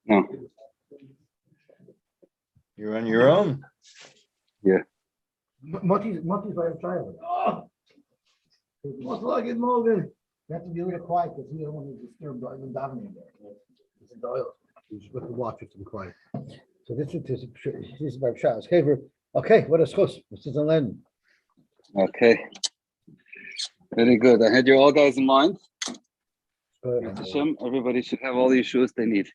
No. You're on your own. Yeah. Motty's by a child. What's like it, Morgan? You have to be a little quiet because we don't want to disturb the even davening there. It's in the oil. You just have to watch it to be quiet. So this is about Shabbos. Okay, what is chus? This is a land. Okay. Very good. I had you all guys in mind. Everybody should have all the issues they need.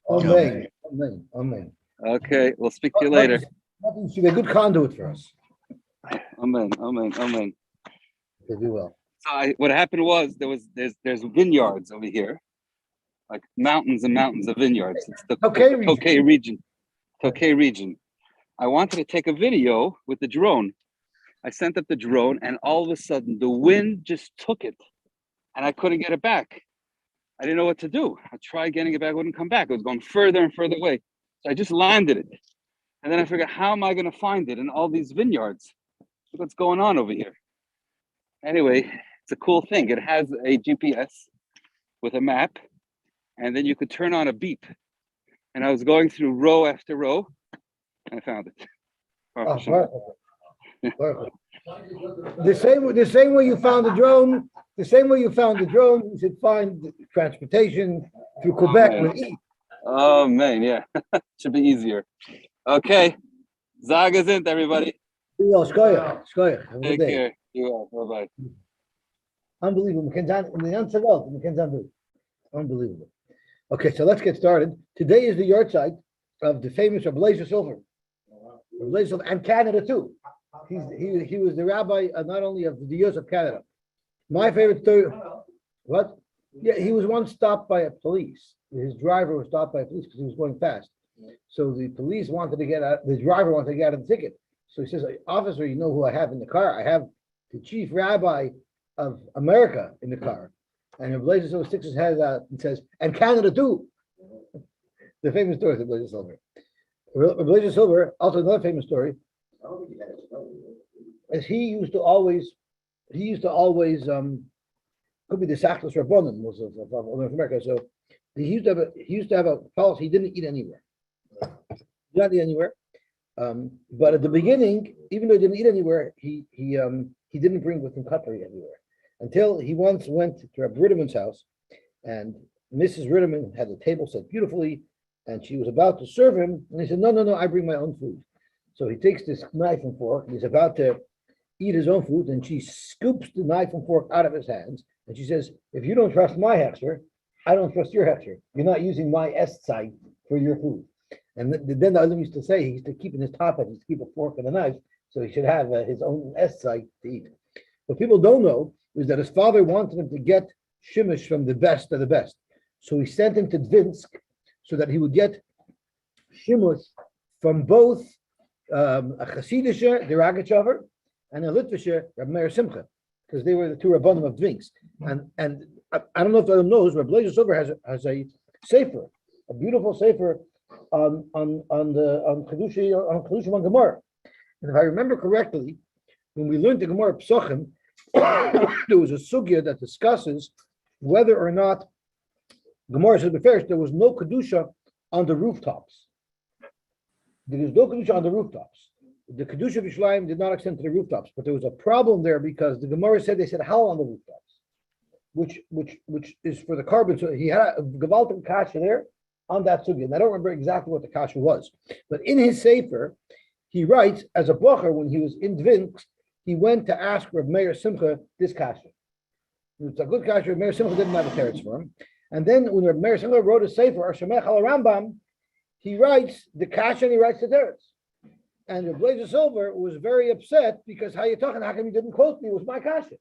Amen. Amen. Amen. Okay, we'll speak to you later. Nothing should be a good conduit for us. Amen. Amen. Amen. They do well. So what happened was there's vineyards over here, like mountains and mountains of vineyards. It's the Tokay region. I wanted to take a video with the drone. I sent up the drone, and all of a sudden the wind just took it, and I couldn't get it back. I didn't know what to do. I tried getting it back, it wouldn't come back. It was going further and further away. So I just landed it. And then I figured, how am I going to find it in all these vineyards? Look what's going on over here. Anyway, it's a cool thing. It has a GPS with a map, and then you could turn on a beep. And I was going through row after row, and I found it. Oh, perfect. The same way you found the drone, you should find the transportation through Quebec with E. Oh man, yeah. Should be easier. Okay. Zaga sind, everybody. Take care. Bye-bye. Unbelievable. Unbelievable. Okay, so let's get started. Today is the yard site of the famous Rabbi Silver. And Canada too. He was the rabbi not only of the Yosy of Canada. My favorite story. What? Yeah, he was once stopped by a police. His driver was stopped by a police because he was going fast. So the police wanted to get out. The driver wanted to get out of the ticket. So he says, "Officer, you know who I have in the car? I have the chief rabbi of America in the car." And Rabbi Silver sticks his head out and says, "And Canada too." The famous story of Rabbi Silver. Rabbi Silver, also another famous story, is he used to always could be the Sackless Rabbanim was of America. So he used to have a policy. He didn't eat anywhere. He didn't eat anywhere. But at the beginning, even though he didn't eat anywhere, he didn't bring with him cutlery anywhere. Until he once went to Rabbi Ritterman's house, and Mrs. Ritterman had the table set beautifully, and she was about to serve him, and he said, No, I bring my own food. So he takes this knife and fork, and he's about to eat his own food, and she scoops the knife and fork out of his hands, and she says, "If you don't trust my hechsher, I don't trust your hechsher. You're not using my est site for your food." And then the other used to say, he used to keep in his top hat, he used to keep a fork and a knife, so he should have his own est site to eat. What people don't know is that his father wanted him to get shimish from the best of the best. So he sent him to Dvinsk so that he would get shimush from both a Chasidische, the Ragachover, and a Litvische, Reb Meir Simcha, because they were the two Rabbanim of Dvinsk. And I don't know if anyone knows, Reb Silver has a sefer, a beautiful sefer on Kedusha on Gemara. And if I remember correctly, when we learned the Gemara Psachim, there was a sugya that discusses whether or not Gemara says first there was no kedusha on the rooftops. There was no kedusha on the rooftops. The kedusha of Yerushalayim did not extend to the rooftops, but there was a problem there because the Gemara said they said how on the rooftops, which is for the carbon. So he had a gewaltig kasha there on that sugya, and I don't remember exactly what the kasha was, but in his sefer he writes as a bocher when he was in Dvinsk, he went to ask Reb Meir Simcha this kasha. It's a good kasha. Reb Meir Simcha didn't have a teretz for him. And then when Reb Meir Simcha wrote a sefer, Shemech al Rambam, he writes the kasha and he writes the teretz. And Reb Silver was very upset because how you talking? How come you didn't quote me? It was my kasha.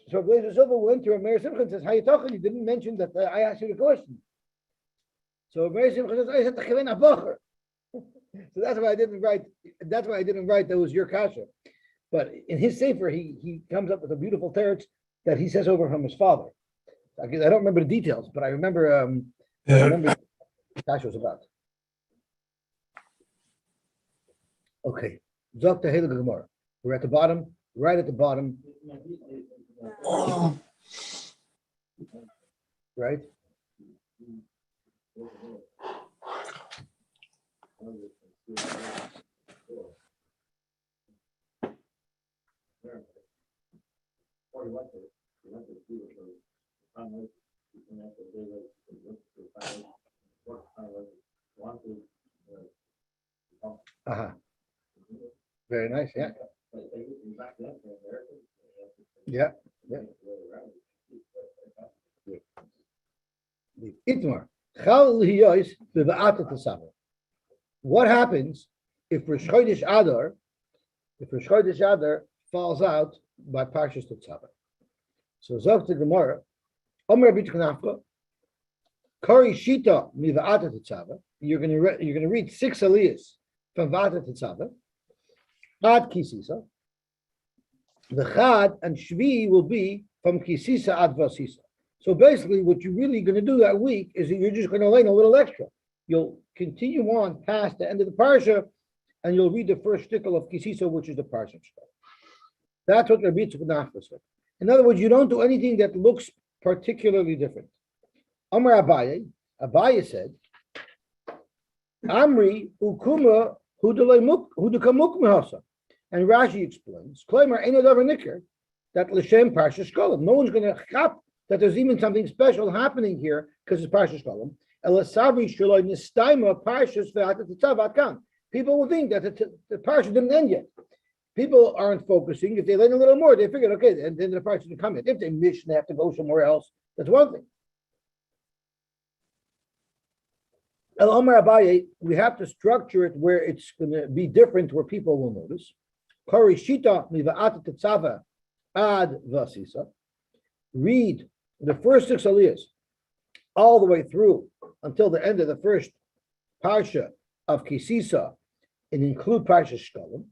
So Reb Silver went to Reb Meir Simcha and says, "How you talking? You didn't mention that I asked you the question." So Reb Meir Simcha says, "I said the bocher." So that's why I didn't write. That's why I didn't write that was your kasha. But in his sefer, he comes up with a beautiful teretz that he says over from his father. I don't remember the details, but I remember. I remember what the kasha was about. Okay, Zok Tehillah Gemara. We're at the bottom, right at the bottom. Right. Uh-huh. Very nice, yeah. Yeah, yeah. Itmar. What happens if Rosh Chodesh Adar, falls out by Parshas Tetzaveh? So Zog the Gemara, Omer Bit Knafka, Kari Shita Miva'ata Tetzaveh. You're going to read 6 aliyahs from Va'ata Tetzaveh. Ad Kisisa. The Chad and Shvi will be from Kisisa ad Vasisa. So basically, what you're really going to do that week is that you're just going to learn a little extra. You'll continue on past the end of the parsha, and you'll read the first shtickle of Kisisa, which is the parsha. That's what Rabbi Yitzchak Nachman said. In other words, you don't do anything that looks particularly different. Amar Abaye said, Amri ukuma hudakamuk mehasa. And Rashi explains, Kleimar ain't another nicker that l'shem parsha shkolim. No one's going to chap that there's even something special happening here because it's parsha shkolim. Elasavri shaloi nistaima parshas ve'atat tetzav kan. People will think that the parsha didn't end yet. People aren't focusing. If they learn a little more, they figure, okay, and then the parsha didn't come in. If they miss, they have to go somewhere else. That's one thing. El Omar Abaye, we have to structure it where it's going to be different, where people will notice. Kari Shita Miva'at Tetzava Ad Vasisa. Read the first 6 aliyahs all the way through until the end of the first parsha of Kisisa and include parsha Shkolim.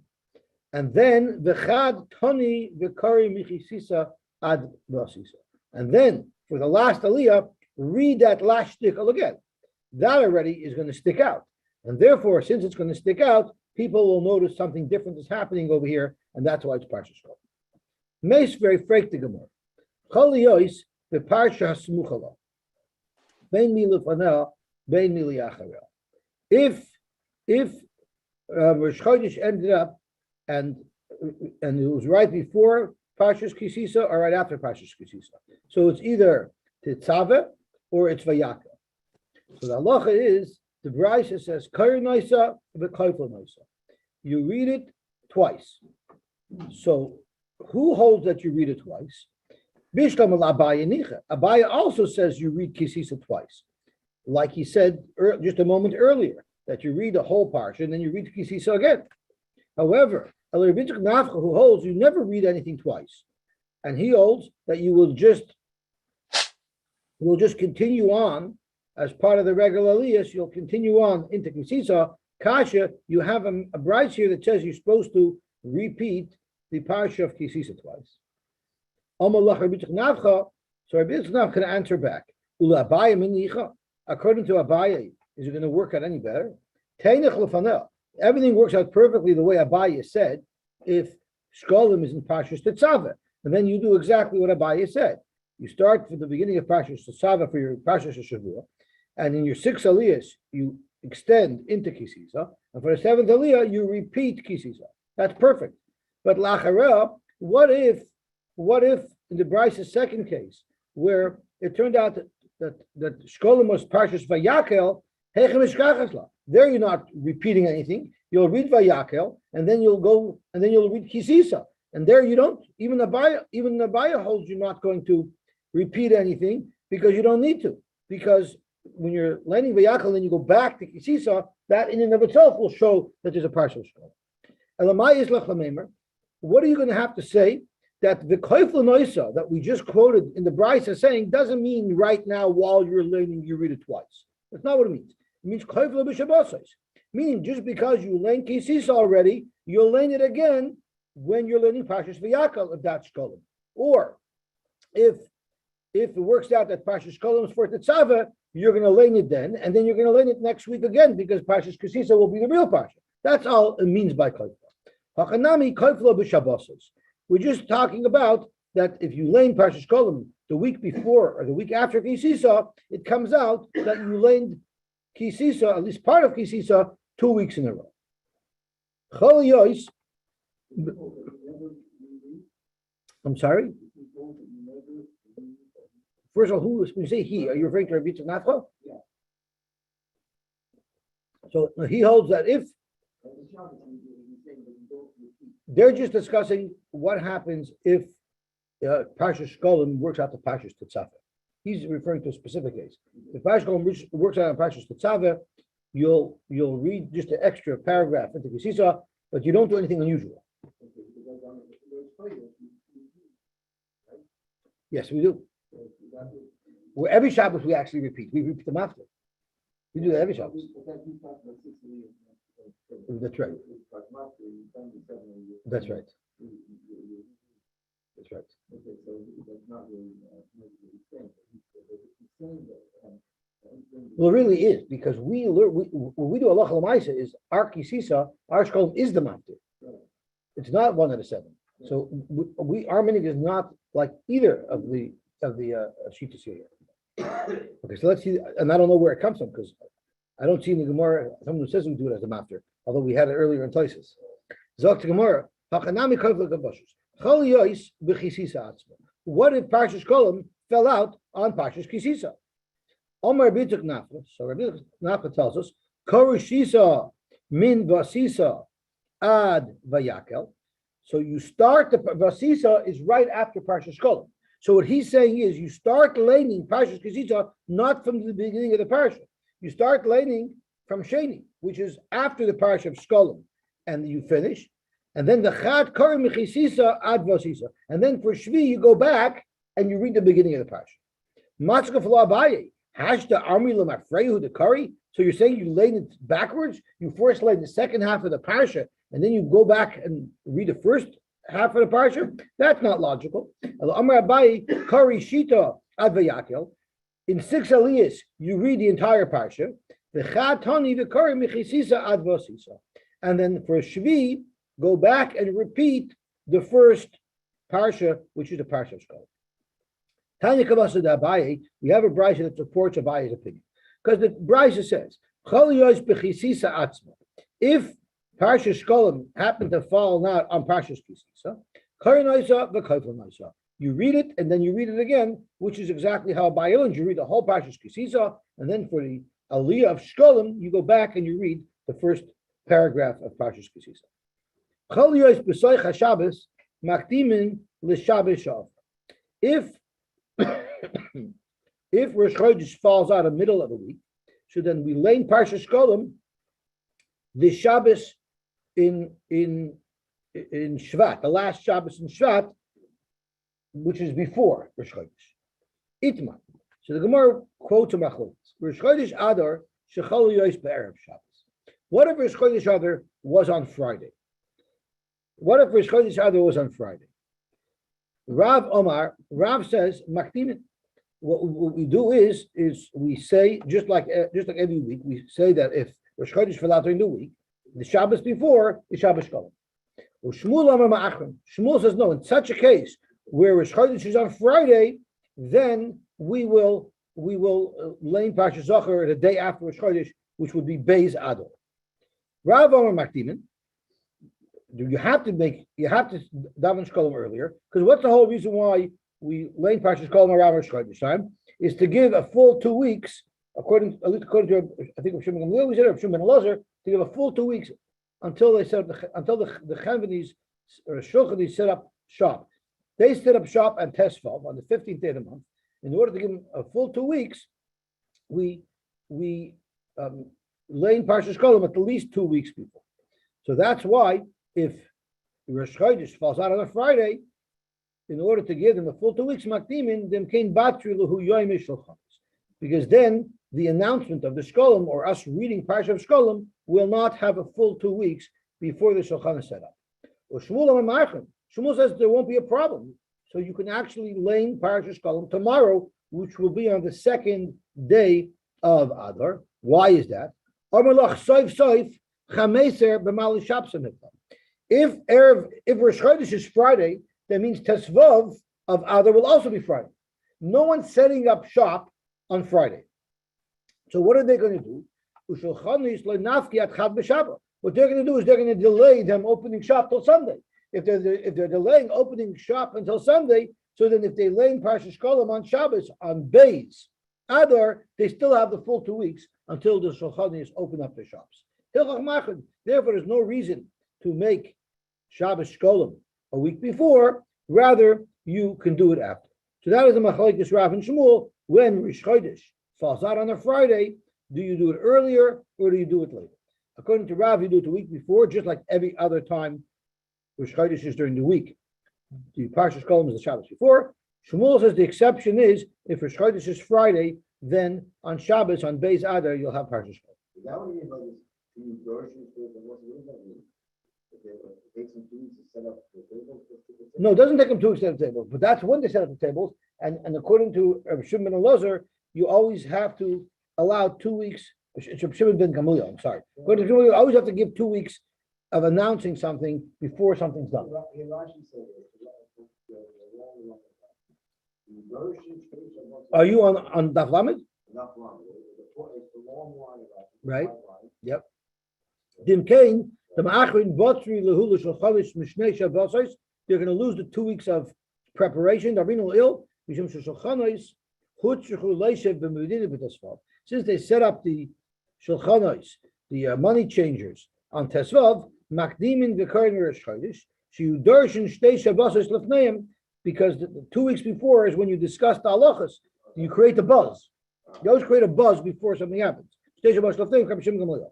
And then V'chad Toni V'kari Michisisa Ad Vasisa. And then for the last aliyah, read that last shtickle again. That already is going to stick out. And therefore, since it's going to stick out, people will notice something different is happening over here, and that's why it's Parsha Shkolim. Meis very freak the Gemara. Chol yois beParsha Hasmuchala. Bein mi lefanel, bein mi liacharel. If Rosh Chodesh ended up and it was right before Parshas Kisisa or right after Parshas Kisisa, so it's either Tetzaveh or it's Vayakel. So the halacha is the Brisa says Kari Noisa v'Koifel Noisa. You read it twice. So who holds that you read it twice? Bishlam al Abaye Nicha. Abaye also says you read Kisisa twice, like he said just a moment earlier that you read the whole parsha and then you read Kisisa again. However, El Rabbi Yitzchak Nafcha, who holds you never read anything twice, and he holds that you will just continue on. As part of the regular aliyahs, you'll continue on into Kisisa. Kasha, you have a bride here that says you're supposed to repeat the parsha of Kisisa twice. Amalach Rabbi Yitzchak Nafcha, so Rabbi Yitzchak Nafcha can answer back. Ula Abaye minicha. According to Abaye, is it going to work out any better? Teinach lefanel. Everything works out perfectly the way Abaye said. If Shkolim is in Parshas Tetzaveh, and then you do exactly what Abaye said. You start from the beginning of Parshas Tetzaveh for your Parshas Shavua. And in your 6 aliyahs, you extend into Kisisa. And for the 7th aliyah, you repeat Kisisa. That's perfect. But Lacharel, what if in the Bryce's second case, where it turned out that Shkolim was Parshas Vayakel, there you're not repeating anything. You'll read Vayakel, and then you'll read Kisisa. And there you don't, even Abaye holds you're not going to repeat anything because you don't need to. Because when you're learning Vayakel and you go back to Kisisa, that in and of itself will show that there's a partial Shkolim. What are you going to have to say that the Koifel Noisa that we just quoted in the Bryce is saying doesn't mean right now while you're learning you read it twice. That's not what it means. It means Koifel b'Shabbosos, meaning just because you learn Kisisa already, you'll learn it again when you're learning Parshas Vayakel of that Shkolim. Or if it works out that Parshas Shkolim is for Tetzaveh, you're going to learn it then, and then you're going to learn it next week again because Parshas Kisisa will be the real Parsha. That's all it means by Koifel. Hachanami Koifel b'Shabbosos. We're just talking about that if you learn Parshas Shkolim the week before or the week after Kisisa, it comes out that you learned Kisisa, at least part of Kisisa, 2 weeks in a row. Chol Yos. I'm sorry? First of all, when you say he, are you referring to Rabbi Yitzchak Nafcha? So he holds that if they're just discussing what happens if Parshas Shkolim works out to Parshas Tetzaveh. He's referring to a specific case. If Parshas Shkolim works out on Parshas Tetzaveh, you'll read just an extra paragraph into Kesisa, but you don't do anything unusual. Yes, we do. Well, every Shabbos we actually repeat. We repeat them after. We do that every Shabbos. That's right. That's right. That's right. Well, it really is, because we learn. When we do halacha l'maisa, is our kisisa, our shkolim is the maftir. It's not one of the seven. So our minig is not like either of the shitas here. Okay, so let's see, and I don't know where it comes from because I don't see in the Gemara someone who says we do it as a maftir, although we had it earlier in places. Zok to Gemara, hachanami kavla gavashus. Chol yois b'chisisa atzma. What if Parshas Kolam fell out on Parshas Kisisa? Omar Bituk Nafla. So Rabbi Nafla tells us, Korushisa min vasisa ad vayakel. So you start the vasisa is right after Parshas Kolam. So what he's saying is you start laning Parshas Kisisa not from the beginning of the parsha. You start laning from Sheni, which is after the parsha of Shkolim, and you finish. And then the Chad Kar Mechisisa ad Vasisa. And then for Shvi, you go back and you read the beginning of the parsha. Matzka Falabaye, Hashta Armi Lamafrehu the Kari. So you're saying you laid it backwards? You first laid the second half of the parsha, and then you go back and read the first half of the parsha? That's not logical. Amar Abaye, Kari Shita ad Vayakel. In 6 aliyahs, you read the entire parsha. The Chad Tani the Kari Mechisisa ad Vasisa. And then for Shvi, go back and repeat the first parsha, which is the parsha of Shkolim. Tanya Kavasa da Abaye, we have a brayso that supports Abaye's opinion. Because the brayso says, if parsha Shkolim happened to fall out on parsha Kisisa, you read it and then you read it again, which is exactly how Abaye learns. You read the whole parsha Kisisa, and then for the aliyah of Shkolim, you go back and you read the first paragraph of parsha Kisisa. If if Rosh Chodesh falls out of the middle of the week, so then we lane Parsha Shkolim the Shabbos in Shvat, the last Shabbos in Shvat, which is before Rosh Chodesh. Itma. So the Gemara quotes a machlokes. Rosh Chodesh Adar shechol yois be'erev Shabbos. What if Rosh Chodesh Adar was on Friday? What if Rosh Chodesh Adar was on Friday? Rav says, Makdimin. What we do is we say, just like every week, we say that if Rosh Chodesh fell out during the week, the Shabbos before is Shabbos Shkolim. Shmuel says, no, in such a case where Rosh Chodesh is on Friday, then we will lane Parshas Zachor the day after Rosh Chodesh, which would be Beis Adar. Rav Omar Makdimin. You have to daven Shkolim earlier, because what's the whole reason why we lane Parshas Shkolim around Rosh Chodesh time is to give a full 2 weeks, according to I think of Shimon Gamliel, we said of Shimon Elazar, to give a full 2 weeks until the Chavani's or Shulchanis set up shop. They set up shop on Tesvav on the 15th day of the month. In order to give them a full 2 weeks, we lane Parshas Shkolim at least 2 weeks before. So that's why, if Rosh Chodesh falls out on a Friday, in order to give them a full 2 weeks, makdimin them kain batri lehu yoyim shulchanos, because then the announcement of the Shkolim or us reading Parsha of Shkolim will not have a full 2 weeks before the Shulchan is set up. Shmuel says there won't be a problem, so you can actually lane Parsha Shkolim tomorrow, which will be on the second day of Adar. Why is that? If Rosh Chodesh is Friday, that means Tesvav of Adar will also be Friday. No one's setting up shop on Friday. So what are they going to do? What they're going to do is they're going to delay them opening shop till Sunday. If they're delaying opening shop until Sunday, so then if they lay in Parshas Shkolim on Shabbos on Beis Adar, they still have the full 2 weeks until the Shulchanis open up their shops. Therefore, there's no reason to make Shabbos Shkolim a week before. Rather, you can do it after. So that is the Machlokes Rav and Shmuel. When Rosh Chodesh falls out on a Friday, do you do it earlier or do you do it later? According to Rav, you do it the week before, just like every other time Rosh Chodesh is during the week. The Parshas Shkolim is the Shabbos before. Shmuel says the exception is if Rosh Chodesh is Friday, then on Shabbos, on Beis Adar, you'll have Parshas Shkolim. Is that what you mean by this? Do you groceries for the most? What does that mean? It takes them 2 weeks to set up the tables? No, it doesn't take them 2 weeks to set up the tables, but that's when they set up the tables. And according to Shimon and Lozer, you always have to allow 2 weeks. Shimon ben Gamliel, I'm sorry. According to Shimon, you always have to give 2 weeks of announcing something before something's done. Are you on Daf Lamed? Right. Yep. Dimkain, the Ma'achrin Botzri Lehula Shulchalish Mishnei Shabbos. You're going to lose the 2 weeks of preparation. Since they set up the Shulchanos, the money changers on Tesvav, Makdimin V'Karin Rosh Chodesh, Sheyudarshin Shtei Shabbos Lefneim, because the 2 weeks before is when you discuss the halachas. You create a buzz. You always create a buzz before something happens. Shtei Shabbos Lefneim, K'Rabbi Shimon Gamliel.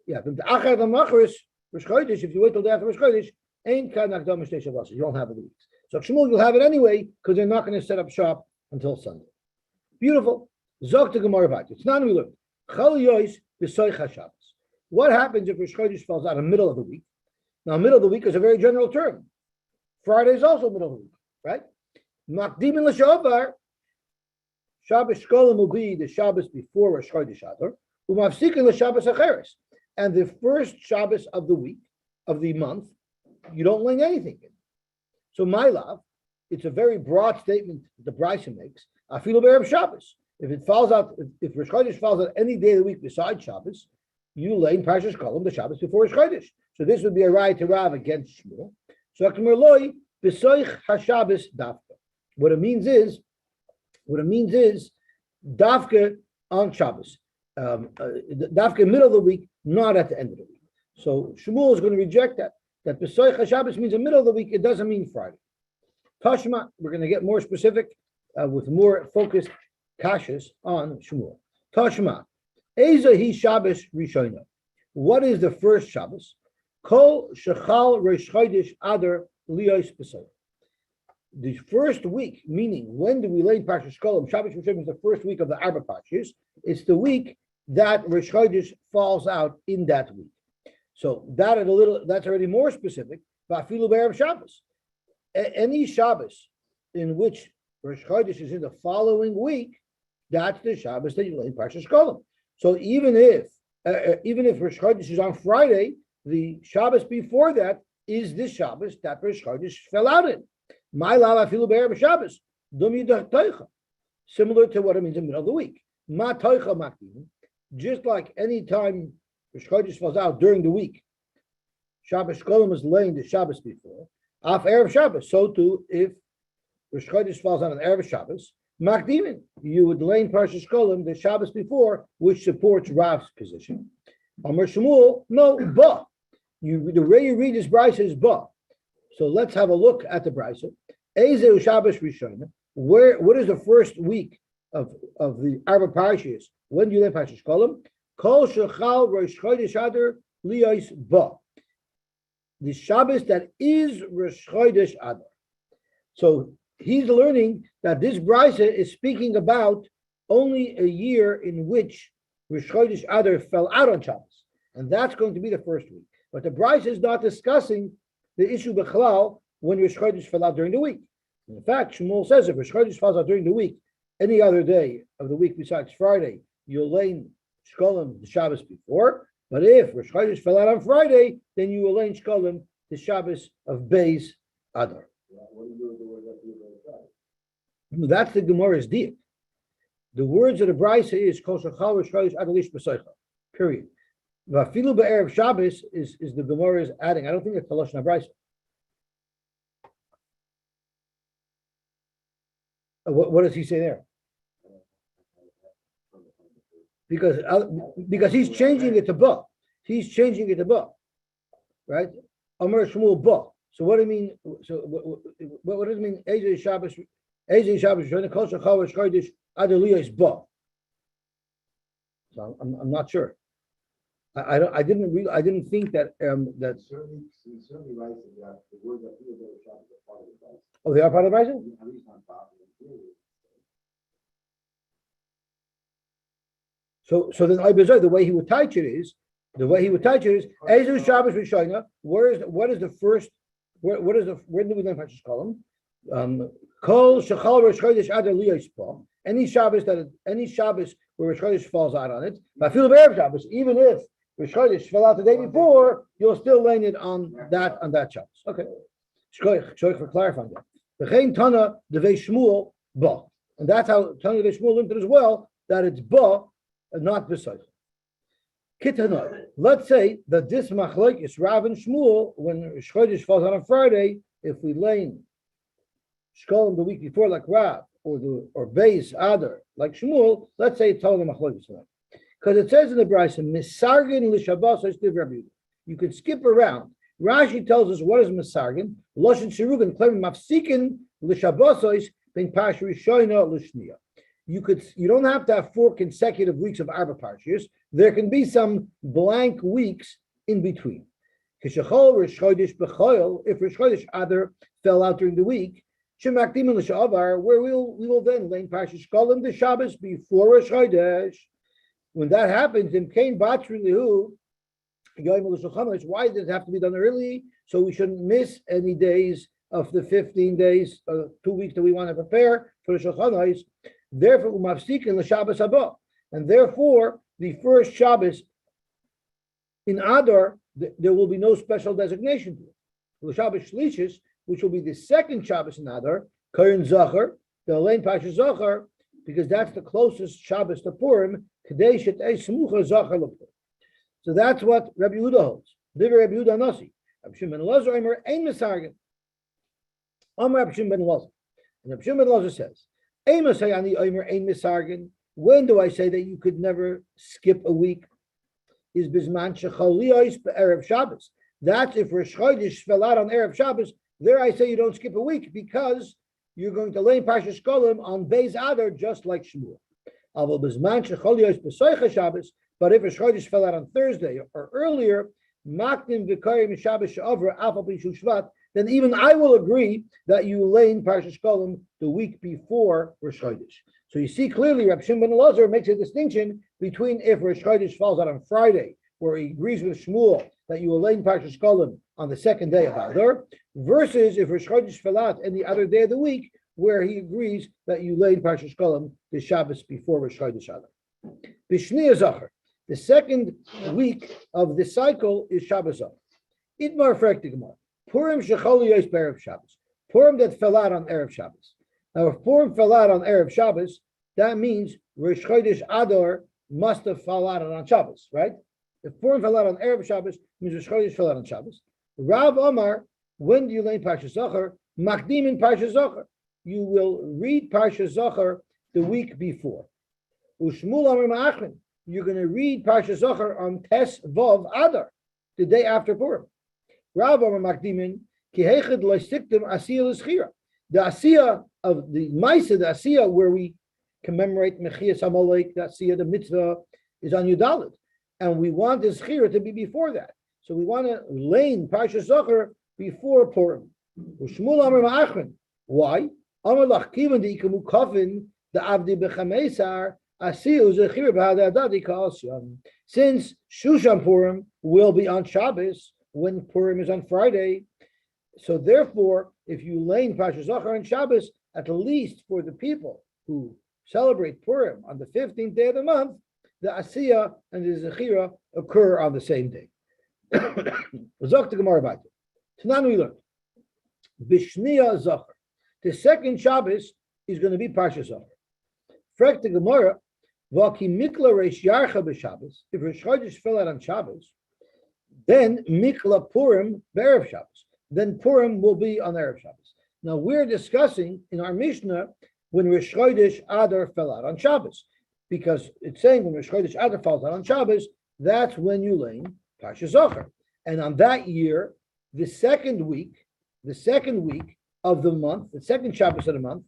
Yeah, if you wait till the after Rosh Chodesh, ain't kanakdam Shtei Shabbos. You don't have it. So Shmuel, you'll have it anyway because they're not going to set up shop until Sunday. Beautiful. Zok to Gemara Vat. It's not we learned. Chal Yosy b'soich Shabbos. What happens if Rosh Chodesh falls out in the middle of the week? Now, middle of the week is a very general term. Friday is also middle of the week, right? Makdimin l'shovar. Shabbos Shkolim will be the Shabbos before Rosh Chodesh Adar. Umafsikin l'Shabbos acheres. And the first Shabbos of the week, of the month, you don't learn anything in. So my love, it's a very broad statement the Bryson makes. Afilu b'erev Shabbos. If it falls out, if Rosh Chodesh falls out any day of the week besides Shabbos, you lay in Parshas Shkolim the Shabbos before Rosh Chodesh. So this would be a right to Rav against Shmuel. So Akmerloi b'soich haShabbos dafka. What it means is dafka on Shabbos, dafka middle of the week, not at the end of the week. So Shmuel is going to reject that. That b'soich haShabbos means the middle of the week. It doesn't mean Friday. Tashma, we're going to get more specific with more focused kashas on Shmuel. Tashma, Eza hi Shabbos Rishona. What is the first Shabbos? Kol shechal Rosh Chodesh Adar liyos b'soich. The first week, meaning when do we lay Parshas Shkolim? Shabbos Rishon is the first week of the Arba Parshas. It's the week that Rosh Chodesh falls out in that week. So that's already more specific. Va'afilu b'erev Shabbos. Any Shabbos in which Rosh Chodesh is in the following week, that's the Shabbos that you lay in Parshas Shkolim. So even if Rosh Chodesh is on Friday, the Shabbos before that is this Shabbos that Rosh Chodesh fell out in. My lav afilu b'erev Shabbos dum yidah toicha. Similar to what it means in the middle of the week. Ma toicha makdim. Just like any time Rosh Chodesh falls out during the week, Shabbos Shkolim is laying the Shabbos before. Af erev Shabbos. So too, if Rosh Chodesh falls out on erev Shabbos, makdimin, you would lay in Parshas Shkolim the Shabbos before, which supports Rav's position. Amar Shmuel, no, ba. The way you read this brisa is ba. So let's have a look at the brisa. Ezeu Shabbos Rishona. What is the first week of the Arba Parshas? When do you lay Parshas Shkolim? Kol shechal Rosh Chodesh Adar liyos ba. The Shabbos that is Rosh Chodesh Adar. So he's learning that this brisa is speaking about only a year in which Rosh Chodesh Adar fell out on Shabbos, and that's going to be the first week. But the brisa is not discussing the issue b'chalal when Rosh Chodesh fell out during the week. In fact, Shmuel says if Rosh Chodesh falls out during the week, any other day of the week besides Friday, you'll lay in Shkolim the Shabbos before. But if Rosh Chodesh fell out on Friday, then you will lay in Shkolim the Shabbos of Beis Adar. That's the Gemara's diak. The words of the brisa is Kol shechal Rosh Chodesh Adar lish b'soicha. Period. Vafilu b'erev Shabbos is the Gemara is adding. I don't think it's the Lashon HaBrisa. What does he say there? because he's changing it to ba. He's changing it to ba, right? Amar Shmuel ba. So what do you mean? So what does it mean? Ezei Shabbos, Shana Kol Shachar Shchodesh Adaliyah is ba. So I'm not sure. I didn't think that that. Certainly writes that the word that he was Shabbos are part of the Bible. Oh, they are part of the Bible? At least on top of it. So then the way he would teach it is Ezu Shabbos Rishona. What is the first? Where do we learn Pashas Kolom? Kol Shachal Rosh Chodesh Adar Liyos. Any Shabbos where Rosh Chodesh falls out on it. But feel Erev Shabbos, even if Rosh Chodesh fell out the day before, you'll still lay it on that Shabbos. Okay. Shkoich for clarifying that. V'chein Tana Devei Shmuel Ba, and that's how Tana Devei Shmuel learned it as well. That it's Ba and not beside. Kitana. Let's say that this machlok is Rav and Shmuel when Rosh Chodesh falls on a Friday. If we lay Shkolim the week before like Rav or Beis Adar like Shmuel, let's say it's Tana machlok is right. Because it says in the Brisa, Misargin l'Shabbos ha'istiv Rabbi Yehuda. You could skip around. Rashi tells us what is Misargin. Loshen Shirugin claiming Mafsikin l'Shabbos ben Parsha Rishona l'Shniya. You don't have to have 4 consecutive weeks of Arba Parshas. There can be some blank weeks in between. If Rosh Chodesh Adar fell out during the week, where we will then lay Parshas Shkolim the Shabbos before Rosh Chodesh. When that happens, then Kain Batrilihu, why does it have to be done early? So we shouldn't miss any days of the 15 days, 2 weeks that we want to prepare for the Shulchan. Therefore, umafsikin l'Shabbos haba, and therefore the first Shabbos in Adar there will be no special designation to it. L'Shabbos Shlishis, which will be the second Shabbos in Adar, Karin Zachor, the Elaine Pasha Zachor, because that's the closest Shabbos to Purim. So that's what Rabbi Yehuda holds. Rabbi Yehuda Nasi. Rabbi Shimon ben Elazar Omer ein misargin. Rabbi Shimon ben Elazar. And Rabbi Shimon ben Elazar says, when do I say that you could never skip a week? Is bisman shechaliyos be'erev Shabbos. That's if Rosh Chodesh fell out on Erev Shabbos. There I say you don't skip a week because you're going to lay Parshas Shkolim on Beis Adar just like Shmuel. But if Rosh Chodesh fell out on Thursday or earlier, then even I will agree that you lay in Parshas Shkolim the week before Rosh Chodesh. So you see clearly, Rabbi Shimon ben Elazar makes a distinction between if Rosh Chodesh falls out on Friday, where he agrees with Shmuel that you will lay in Parshas Shkolim on the second day of Adar, versus if Rosh Chodesh fell out any other day of the week, where he agrees that you lay in Parshas Shkolim the Shabbos before Rosh Chodesh Adar. Bishniya Zachor, the second week of the cycle is Shabbos Zachor. Itmar Frektigmar, Purim Shechaliyos Erev Shabbos, Purim that fell out on Erev Shabbos. Now, if Purim fell out on Erev Shabbos, that means Rosh Chodesh Adar must have fallen out on Shabbos, right? If Purim fell out on Erev Shabbos, means Rosh Chodesh fell out on Shabbos. Rav Omar, when do you lay Parshas Zachor? Makdim in Parshas Zachor. You will read Parshas Zachor the week before. Ushmul Amar Ma'achrin. You're going to read Parshas Zachor on Tes Vav Adar, the day after Purim. Rav Amar Makdimin ki heichad loisiktim asiyah l'schira. The asiyah of the Maisa, the asiyah where we commemorate Mechias Amalek, the asiyah, the mitzvah, is on Yudalit, and we want the schira to be before that. So we want to lane Parshas Zachor before Purim. Ushmul Amar Ma'achrin. Why? Amar lach kivan the ikamu kafin the avdi b'chamesar asiyu zechir b'hadadadi ka'asyan. Since Shushan Purim will be on Shabbos when Purim is on Friday, so therefore, if you lane Parshas Zachor on Shabbos, at least for the people who celebrate Purim on the 15th day of the month, the Asiyah and the Zechira occur on the same day. Zok the Gemara about it. Tanan we learned Bishniya Zachor. The second Shabbos is going to be Parshas Zachor. Frek the Gemara, Vaki Mikla Reish Yarcha b'Shabbos. If Rosh Chodesh fell out on Shabbos, then Mikla Purim b'Erev Shabbos. Then Purim will be on Erev Shabbos. Now we're discussing in our Mishnah when Rosh Chodesh Adar fell out on Shabbos, because it's saying when Rosh Chodesh Adar falls out on Shabbos, that's when you lane Parsha Zachor. And on that year, the second week of the month, the second Shabbos of the month,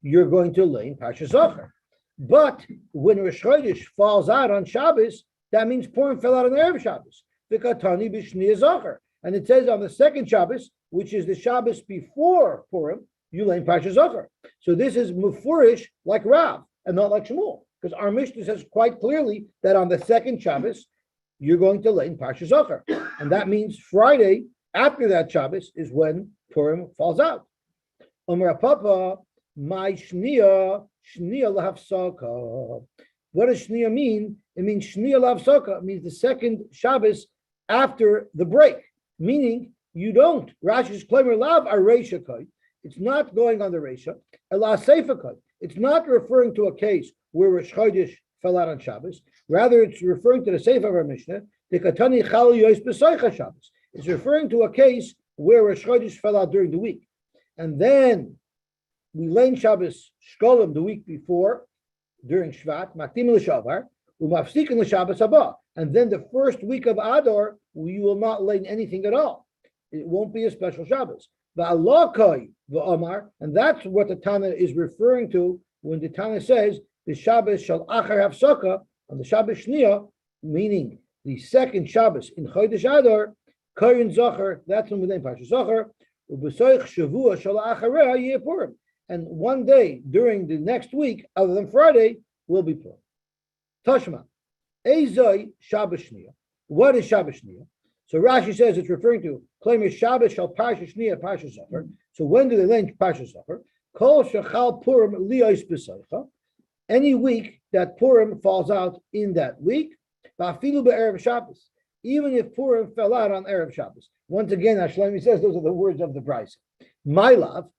you're going to lane Parsha Zachor. But when Rosh Chodesh falls out on Shabbos, that means Purim fell out on Erev Shabbos. V'katani b'shniya Zachor. And it says on the second Shabbos, which is the Shabbos before Purim, you lane Parsha Zachor. So this is mufurish like Rav and not like Shmuel, because our Mishnah says quite clearly that on the second Shabbos, you're going to lane Parsha Zachor. And that means Friday after that Shabbos is when Purim falls out. Omer Papa, my shniya lahafsaka. What does shniya mean? It means shniya lahafsaka. It means the second Shabbos after the break. Meaning you don't. Rashi's claimer lav areisha kai. It's not going on the reisha. Ela seifa kai. It's not referring to a case where Rosh Chodesh fell out on Shabbos. Rather, it's referring to the Seif of our Mishnah. The katani chal yois b'soicha Shabbos. It's referring to a case where Rosh Chodesh fell out during the week, and then we lane Shabbos shkolim the week before during Shvat makdim l'shavar umafsikin l'Shabbos haba, and then the first week of Adar you will not lane anything at all. It won't be a special Shabbos. Va'alakai va'amar, and that's what the Tana is referring to when the Tana says the Shabbos shall achar hafsaka on the Shabbos shniya, meaning the second Shabbos in Chodesh Adar, Karin Zachor. That's when we name Parsha Zachor. Ubesoich Shavua shal achareha yeh Purim, and one day during the next week, other than Friday, will be Purim. Tashma, Ezoi Shabbos shniya. What is Shabbos shniya? So Rashi says it's referring to claiming Shabbos shall Parsha shniya Parsha Zachor. So when do they lane Parsha Zachor? Kol shachal Purim liyos b'soicha. Any week that Purim falls out in that week, ba'afilu be'erev Shabbos, even if Purim fell out on Erev Shabbos. Once again, Ashleimi says those are the words of the Bryce. My love,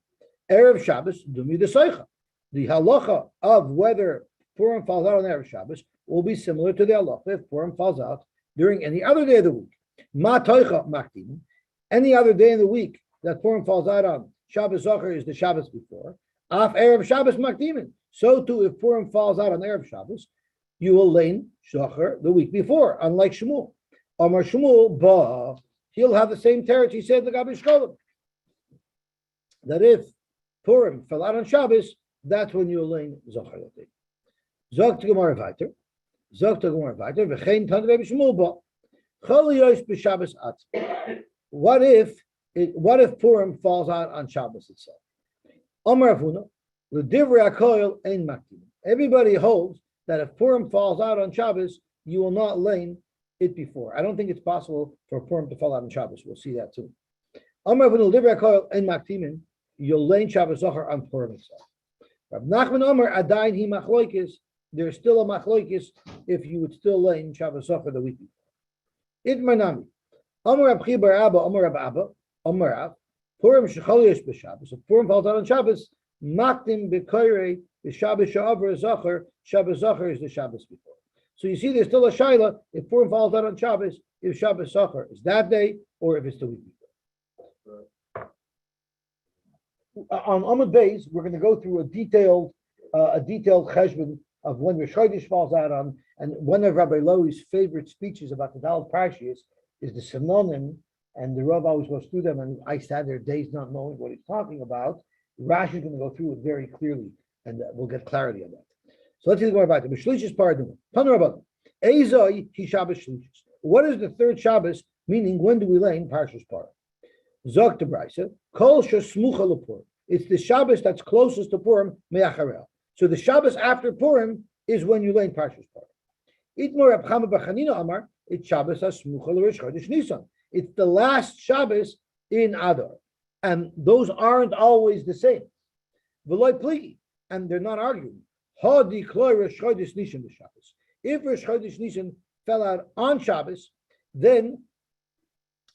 Erev Shabbos, dumi desoicha. The halacha of whether Purim falls out on Erev Shabbos will be similar to the halacha if Purim falls out during any other day of the week. Ma toicha makdim, any other day in the week that Purim falls out on, Shabbos Zachor is the Shabbos before. Af Erev Shabbos makdimin. So too, if Purim falls out on Erev Shabbos, you will lane Zachor the week before, unlike Shmuel. Amar Shmuel, ba, he'll have the same teretz he said the Gabi Shkolim, that if Purim fell out on Shabbos, that's when you lane Zachor. Zog to Gemara weiter, v'chein tan Rabbi Shmuel ba, chol yos b'Shabbos atz. What if Purim falls out on Shabbos itself? Amar Avuna, l'divrei hakoil ein makdim. Everybody holds that if Purim falls out on Shabbos, you will not lane it before. I don't think it's possible for Purim to fall out on Shabbos. We'll see that too. Amar Avuna, l'divrei hakoil ein makdimin. You'll lane Shabbos Zachor on Purim itself. Rav Nachman Amar adayin hi machloikis. There's still a machloikis if you would still lane Shabbos Zachor the week before. Itmanami. Amar Rab Chi bar Abba, Amar Rab Abba, Amar Rav, Purim shechol yesh b'Shabbos. If Purim falls out on Shabbos, makdim b'koirei b'Shabbos she'avar Zachor. Shabbos Zachor is the Shabbos before. So you see, there's still a shaila if Purim falls out on Shabbos, if Shabbos Zachor is that day or if it's the week before. On Amud Beis, we're going to go through a detailed cheshbon of when Rosh Chodesh falls out on, and one of Rabbi Lowy's favorite speeches about the Daled Parshiyos is the Simonim, and the Rav always goes through them, and I stand there days not knowing what he's talking about. Rashi is going to go through it very clearly, and we'll get clarity on that. So let's see more about it. Mishlishis paradim. Tanur Ezoi hi Shabbos Shlishis. What is the third Shabbos? Meaning, when do we lane Parshas Parah? Zok to Brisa. Kol shesmucha lePurim. It's the Shabbos that's closest to Purim me'acharel. So the Shabbos after Purim is when you lane Parshas Parah. Itmor Reb Chama bar Chanina Amar. It's Shabbos hasmucha l'Rosh Chodesh Nisan. It's the last Shabbos in Adar, and those aren't always the same. V'loy pligi, and they're not arguing. Hadi kloy Rosh Chodesh Nisan b'Shabbos. If Rosh Chodesh Nisan fell out on Shabbos, then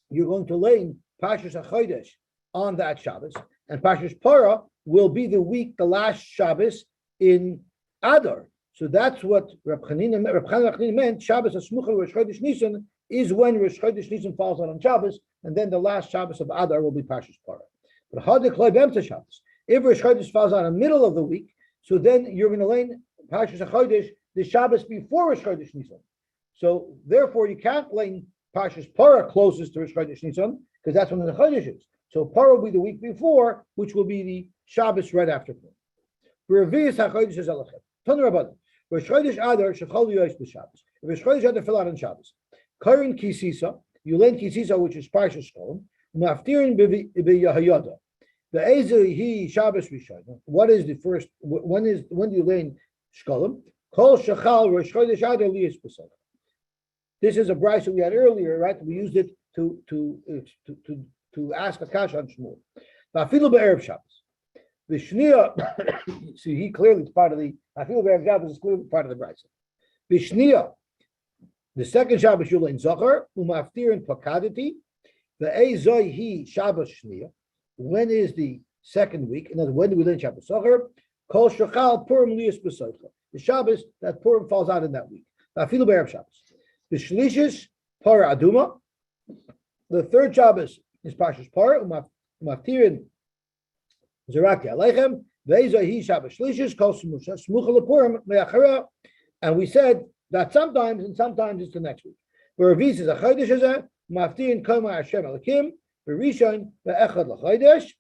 you're going to lane Parshas HaChodesh on that Shabbos, and Parshas Parah will be the last Shabbos in Adar. So that's what Reb Chanina meant. Shabbos HaSmucha Rosh Chodesh Nisan is when Rosh Chodesh Nisan falls out on Shabbos, and then the last Shabbos of Adar will be Parshas Parah. But Hadik Loy B'Emtza Shabbos. If Rosh Chodesh falls out in the middle of the week, so then you're going to lane Parshas HaChodesh the Shabbos before Rosh Chodesh Nisan. So therefore, you can't lay Parshas Parah closest to Rosh Chodesh Nisan because that's when the Chodesh is. So Parah will be the week before, which will be the Shabbos right after. Revius HaChodesh is Alachem. Tanu Rabbanan. Rosh Chodesh Adar Shechol Yoyis b'Shabbos. Rosh Chodesh Adar fell out on Shabbos. Karen Kisisa, you learn Kisisa, which is Parshas Shalom. Maftirin b'Yahayada. The Ezer he Shabbos Rishon. What is the first? When do you learn Shkolem? Kol Shachal Rosh Chodesh Adar Liyis b'Sach. This is a brayso we had earlier, right? We used it to ask a kash on Shmuel. Afilu be'erev Shabbos. The Shnia, see, he clearly is part of the Afilu be'erev Shabbos is clearly part of the brayso. The Shnia, the second Shabbos you learn Zachor umaftir and pakadati. The Ezoi he Shabbos Shnia. When is the second week? And then when do we learn Shabbos Zachor? Kol Shachal Purim Liyis b'Socha. The Shabbos that Purim falls out in that week. Afilu be'erev Shabbos. The Shlishis Parah Aduma. The third Shabbos is Parshas Parah. Umaftirin Zeraki Aleichem. Ve'ezahi Shabbos Shlishis Kol Smucha Lepurim Me'achara. And we said that sometimes it's the next week. Where Revis is a Chodesh Hazeh. Umaftirin Koma Hashem Elakim. Ve'Rishon Ve'echad LaChodesh.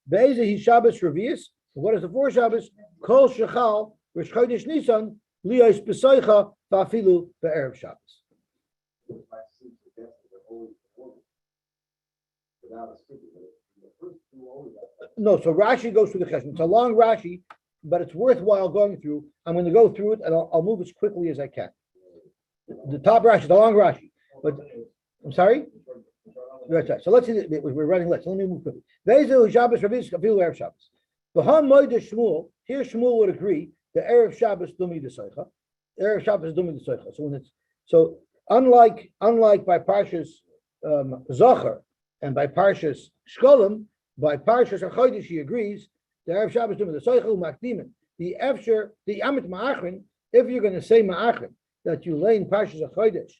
Ve'ezahi Shabbos Revis. What is the fourth Shabbos? Kol Shechal Rosh Chodesh Nisan. Liyos b'soicha v'afilu be'erev Shabbos. No, so Rashi goes through the cheshbon. It's a long Rashi, but it's worthwhile going through. I'm going to go through it, and I'll move as quickly as I can. The top Rashi, the long Rashi. But I'm sorry. Right. So let's see. We're running late. So let me move quickly. Ve'ezu Shabbos Ravis Afilu Erev Shabbos. V'ham moed Shmuel. Here Shmuel would agree. The Erev Shabbos Dumi D'Soicha. Erev Shabbos Dumi D'Soicha. So unlike by Parshas Zachor and by Parshas Shkolem, by Parshas HaChodesh he agrees. The Erev Shabbos Dumi D'Soicha U'Makdimin. The Amit Ma'achrin. If you're going to say Ma'achrin that you lay in Parshas HaChodesh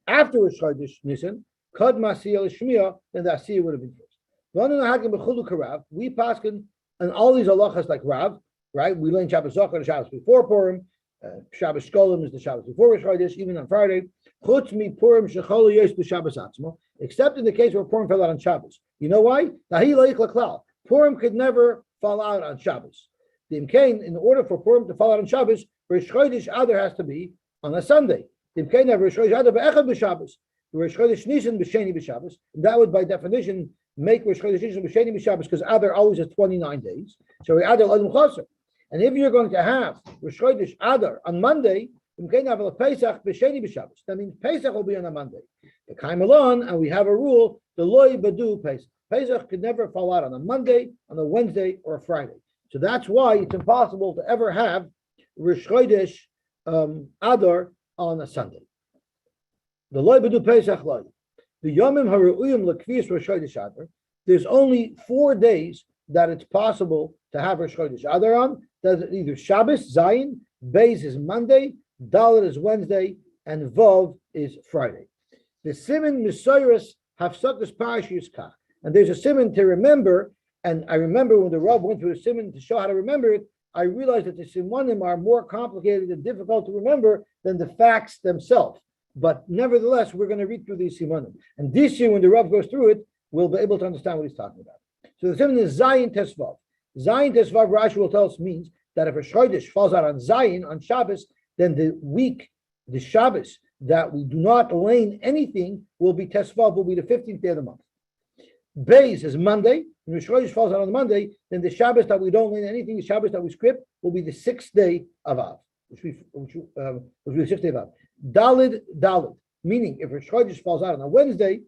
after Rosh Chodesh Nisan, Kod Masiyah Shmiyah, then the Asiyah would have been first. We paskin and all these halachas like Rav. Right, we learn Shabbos Zachor the Shabbos before Purim. Shabbos Shkolem is the Shabbos before Rosh Chodesh, even on Friday. Chutz mi Purim shechol yoyis b'Shabbos atzmo, except in the case where Purim fell out on Shabbos. You know why? Nahi loich laklal. Purim could never fall out on Shabbos. The imkain, in order for Purim to fall out on Shabbos, Rosh Chodesh Adar has to be on a Sunday. The imkain of Rosh Chodesh Adar be'echad b'Shabbos. Rosh Chodesh Nisan b'Sheni b'Shabbos. That would, by definition, make Rosh Chodesh Nisan b'Sheni b'Shabbos because Adar always has 29 days. So Adar Adam Chaser. And if you're going to have Rosh Chodesh Adar on Monday, that means Pesach will be on a Monday. The Kaim Alon, and we have a rule: the loy badu Pesach. Pesach could never fall out on a Monday, on a Wednesday, or a Friday. So that's why it's impossible to ever have Rosh Chodesh Adar on a Sunday. The loy badu Pesach loy. The Yomim Haru'uyim Lekvis Rosh Chodesh Adar. There's only 4 days that it's possible to have Rosh Chodesh Adar on. That's either Shabbos, Zayin, Beis is Monday, Dalet is Wednesday, and Vov is Friday. The Siman Misoyrus Hafsakas Parashiyus Kach. And there's a Siman to remember, and I remember when the Rav went through a Siman to show how to remember it, I realized that the Simanim are more complicated and difficult to remember than the facts themselves. But nevertheless, we're going to read through these Simanim. And this year, when the Rav goes through it, we'll be able to understand what he's talking about. So the Siman is Zayin Tesvav. Zayin Tesvav, Rashi will tell us, means that if a Chodesh falls out on Zayin, on Shabbos, then the week, the Shabbos, that we do not lane anything will be Tesvav, will be the 15th day of the month. Beis is Monday. When the Chodesh falls out on Monday, then the Shabbos that we don't lane anything, the Shabbos that we skip, will be the 6th day of Av, which will be the 6th day of Av. Dalid, meaning if a Chodesh falls out on a Wednesday,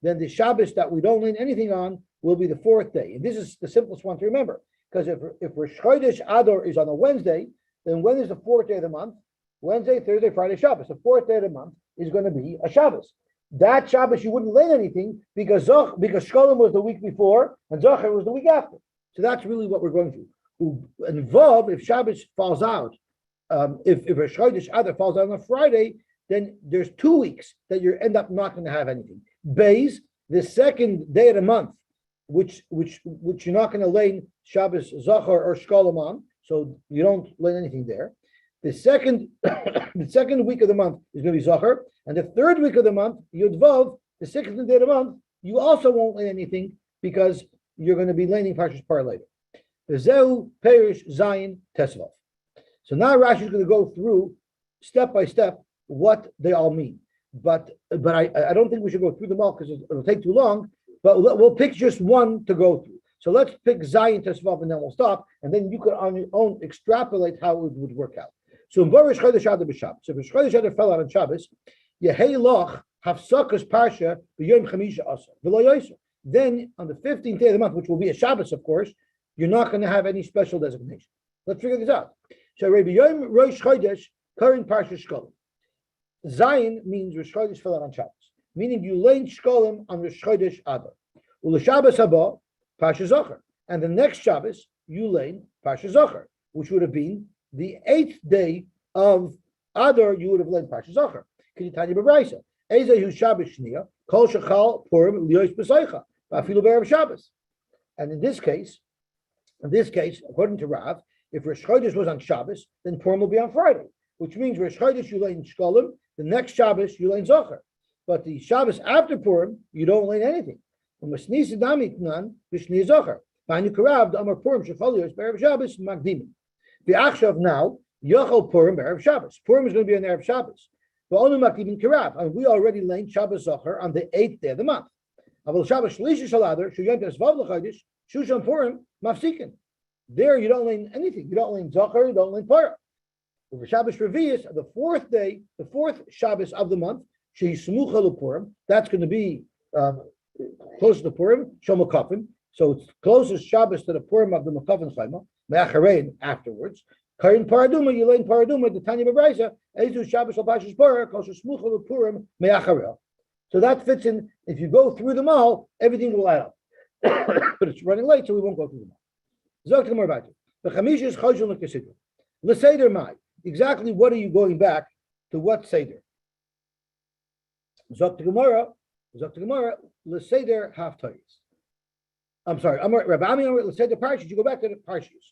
then the Shabbos that we don't lane anything on will be the 4th day. And this is the simplest one to remember. Because if Rosh Chodesh Adar is on a Wednesday, then when is the 4th day of the month? Wednesday, Thursday, Friday, Shabbos. The 4th day of the month is going to be a Shabbos. That Shabbos you wouldn't lay anything because Shkolem was the week before and Zachor was the week after. So that's really what we're going through. And Vav, if Shabbos falls out, if Rosh Chodesh Adar falls out on a Friday, then there's 2 weeks that you end up not going to have anything. Beis, the 2nd day of the month, which you're not going to lay Shabbos Zachor or Shkolem on. so you don't learn anything there. The second, the second week of the month is going to be Zachor, and the third week of the month, Yud Vav, the 16th day of the month, you also won't learn anything because you're going to be learning Parshas Par later. The Zeu Perish Zayin Tesvav. So now Rashi is going to go through step by step what they all mean. But I don't think we should go through them all because it'll take too long. But we'll pick just one to go through. So let's pick Zayin Tesvav and then we'll stop. And then you can on your own extrapolate how it would work out. So in Borish Chodesh Adar b'Shabbos, if Chodesh Adar fell out on Shabbos, Yehei Loch Hafsakas Parsha b'Yom Chamisha Asa v'Lo Yosy. Then on the 15th day of the month, which will be a Shabbos, of course, you're not going to have any special designation. Let's figure this out. So Rabbi Yom Rosh Chodesh current Parsha Shkolim. Zayin means Rosh Chodesh fell out on Shabbos, meaning you learn Shkolim on Rosh Chodesh Adar. Ula Shabbos Haba Parsha Zachor, and the next Shabbos you learn Parsha Zachor, which would have been the 8th day of Adar. You would have learned Parsha Zachor. K'nitanya b'Braisa Ezehu Shabbos Shnia Kol Shechal Purim Liyos B'Seicha V'Afilu B'Erev Shabbos. And in this case, according to Rav, if Rosh Chodesh was on Shabbos, then Purim will be on Friday, which means Rosh Chodesh you learn Shkolim, the next Shabbos you learn Zachor. But the Shabbos after Purim, you don't learn anything. And Masni Sidami Knan V'Shni Zachor. V'Anu Karav the Amar Purim Shechal Liyos B'Erev Shabbos Magdimin. The Achshav now Yochel Purim B'Erev Shabbos. Purim is going to be on Erev Shabbos. But only Magdimin Karav, and we already learned Shabbos Zachor on the 8th day of the month. Aval Shabbos Shlishi Shaladar Shuyam Tesvav L'Chodesh Shusham Purim Mafsikin. There you don't learn anything. You don't learn Zachor, you don't learn Parah. For Shabbos Revius, the 4th day, the 4th Shabbos of the month, Sheismucha L'Purim, that's going to be close to Purim, Shomakafim. So it's closest Shabbos to the Purim of the Makafim Chayma, Me'acharein afterwards. Karin Paraduma, you learn Paraduma, the Tanya B'Braisa, Ezu Shabbos L'Pashas Parah, Kol Sheismucha L'Purim, Me'acharel. So that fits in. If you go through them all, everything will add up. But it's running late, so we won't go through them all. Zok to more about it. The Chamish is Chajul L'Kesidra. L'Seder Mai. Exactly what are you going back to? What Seder? Zok to Gemara, L'Seder half Toyes. I'm sorry, Rabbi Ami L'Seder Parshas, you go back to the Parshas,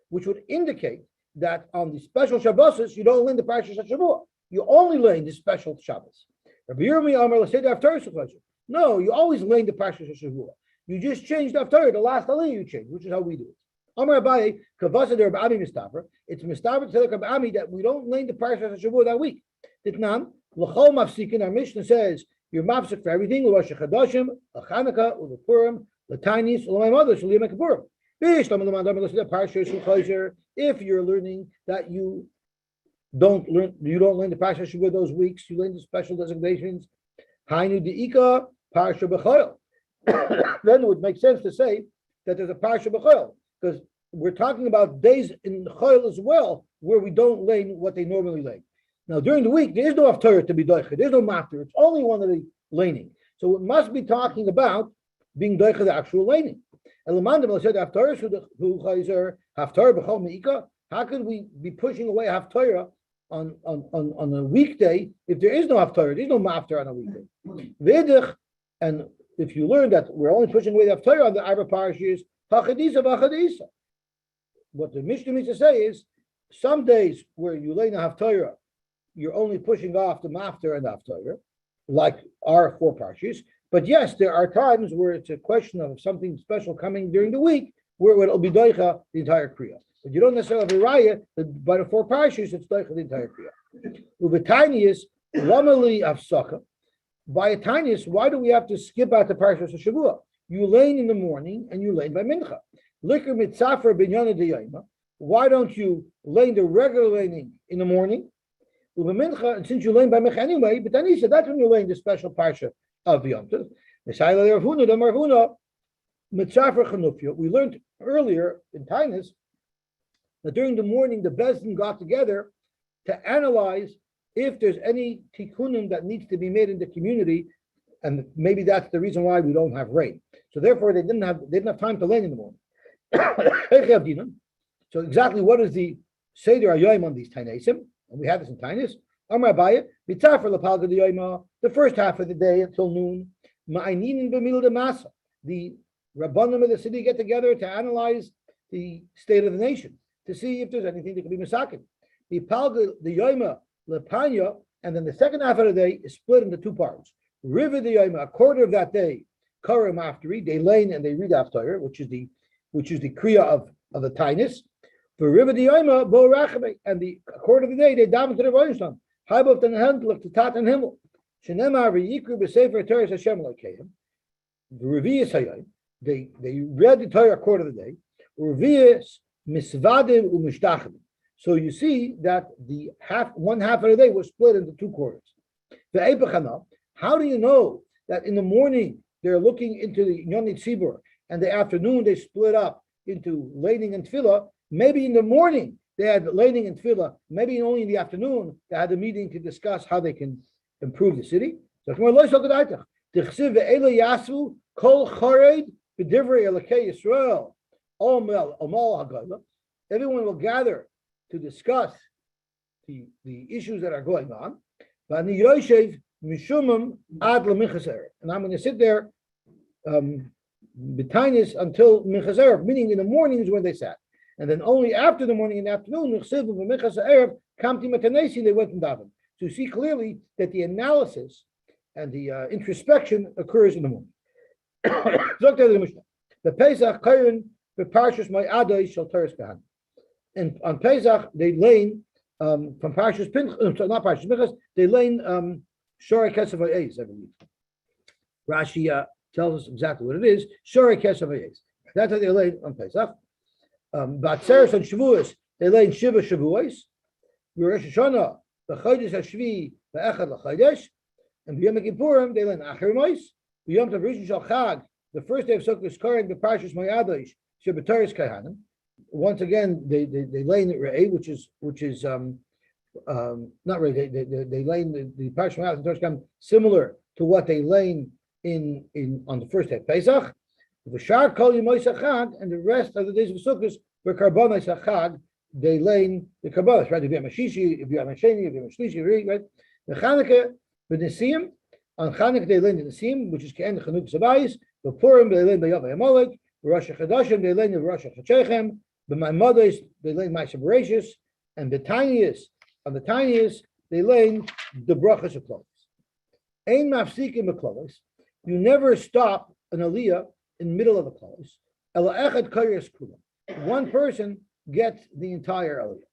which would indicate that on the special Shabbos, you don't learn the Parshas at Shavuot. You only learn the special Shabbos. Rabbi Yirmi Amar L'Seder Haftarah. No, you always learn the Parshas at Shavuot. You just changed Haftarah, the last aliyah you changed, which is how we do it. Amar Abaye, Kavasa de Rabbi Ami Mistaver. It's Mistaver to tell Rabbi Ami that we don't learn the Parshas at Shavuot that week. Ditnam, L'chol Mafsikin, our Mishnah says, you're mafsik for everything, L'Rosh Chadashim, L'Chanukah, L'Purim, L'Tainis, L'May Mother, L'Yom Kippurim. If you're learning that you don't learn the Parsha Shavuot those weeks, you learn the special designations. Hainu deika Parsha B'Choil. Then it would make sense to say that there's a Parsha B'Choil, because we're talking about days in Choil as well where we don't learn what they normally learn. Now during the week there is no Haftarah to be doicha. There's no mafter. It's only one of the learning. So it must be talking about being doicha the actual learning. How could we be pushing away Haftarah on a weekday if there is no Haftarah? There's no mafter on a weekday. And if you learn that we're only pushing away the Haftarah on the Arba Parashas, Hachadisa v'Hachadisa. What the Mishnah means to say is, some days where you learn the Haftarah, you're only pushing off the mafter and the Haftarah, like our 4 Parashas. But yes, there are times where it's a question of something special coming during the week, where it'll be doicha the entire kriya. But you don't necessarily have a raya that by the 4 parashas it's doicha the entire kriya. Uvetinius lamali afsaka. By a tinius, why do we have to skip out the parashas of Shavuot? You lane in the morning and you lane by mincha. Liker mitzafer binyana deyayma. Why don't you lane the regular laning in the morning? Uvemincha, and since you lane by mincha anyway, but then he said that's when you lane the special parsha of Yom Tov. We learned earlier in Tainus that during the morning the Bezdin got together to analyze if there's any tikkunim that needs to be made in the community, and maybe that's the reason why we don't have rain. So therefore they didn't have time to lane in the morning. So exactly what is the Seder Hayoim on these Tainesim? And we have this in Tainus. Amar Abaye, the first half of the day until noon, the Rabbanim of the city get together to analyze the state of the nation. to see if there's anything that can be misakin. The Yoma Lepanya, and then the second half of the day is split into two parts. River the Yoma, a quarter of that day, Karim Aftari, they lane and they read after, which is the kriya of the tinus. For River the Yoma, Bo Rachabe, and the quarter of the day they daven to the Royalstam. Haibov den Handel to Tat and Himmel. Shenema V'Yikru B'Sefer Torah Hashem Elokeim. The Revius Hayom, they read the Torah a quarter of the day. Revius Misvadim U'Mishtachim. So you see that the one half of the day was split into two quarters. How do you know that in the morning they're looking into the Yonit Tzibur and the afternoon they split up into laning and tefillah? Maybe in the morning they had laning and tefillah. Maybe only in the afternoon they had a meeting to discuss how they can improve the city. So everyone will gather to discuss the issues that are going on. And I'm going to sit there betainis until Minchas Erev, meaning in the morning is when they sat. And then only after the morning and afternoon, they went and davened. So you see clearly that the analysis and the introspection occurs in the morning. The Pesach Kairin the Parshas My Adai Shel Teres Kahan. And on Pesach they lane from Parshas Pinchas, not Parshas Pinchas, they lane Shorei Kesef Hayes, I believe. Rashi tells us exactly what it is. Shorei Kesef Hayes. That's how they lane on Pesach. Batzeres and Shavuos they lane Shiva Shavuos. Rosh Hashanah the Chodesh Hashvi the Echad LaChodesh. And B'Yom Kippurim they lane Acher Mois. B'Yom Tov Rishon Shel Chag the first day of Sukkot is Koren the Parshas My Adai Shel Teres Kahanim. Once again, they lane the Re'eh, which is not Re'eh. They lane the Parshas My Adai similar to what they lane in on the first day of Pesach. The Shar Kol Yemos Chag and the rest of the days of Sukkot were Karbonos Chag. They lane the Karbonos, right? If you have Mashishi, if you have Masheni, if you have Shlishi, right? The Chanukah, the Nisim on Chanukah they lane the Nisim, which is Ke'en Chanukah Sabayis. The Purim they lane by Yavai Amalek. Rosh Hashanah they lane the Rosh Hashanah. The Maimados they lane Ma'aseh Bereshis, and the tiniest they lane the brachas of clothes. Ein mafsikim b'klolos. You never stop an aliyah in the middle of the clothes. Ela echad kares kula. One person gets the entire aliyah.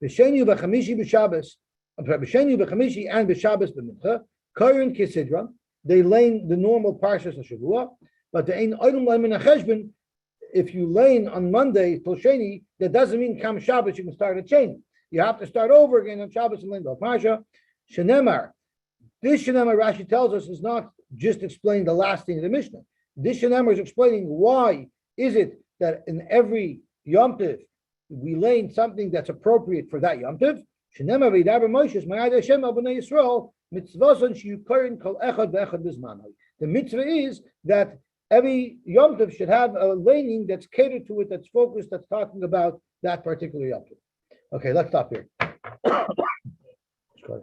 B'sheni b'chamishi b'Shabbos, b'sheni b'chamishi and b'Shabbos b'mincha. Karin kisidra. They lane the normal parshas of Shavua, but the ein oidum leimen acheshbon. If you lane on Monday till Sheni, that doesn't mean come Shabbos you can start a chain. You have to start over again on Shabbos and lane the parsha. Shenemar. This Shenemar Rashi tells us is not just explaining the last thing of the Mishnah. This Shenemar is explaining why is it that in every Yom Tov we lane something that's appropriate for that Yom Tov. Shenemar v'yidaber Moshe ma'ad Hashem al b'nei Yisrael mitzvason sheyukarin kol echad ve'echad bizmanai. The mitzvah is that every Yom Tov should have a laning that's catered to it, that's focused, that's talking about that particular Yom Tov. Okay, let's stop here.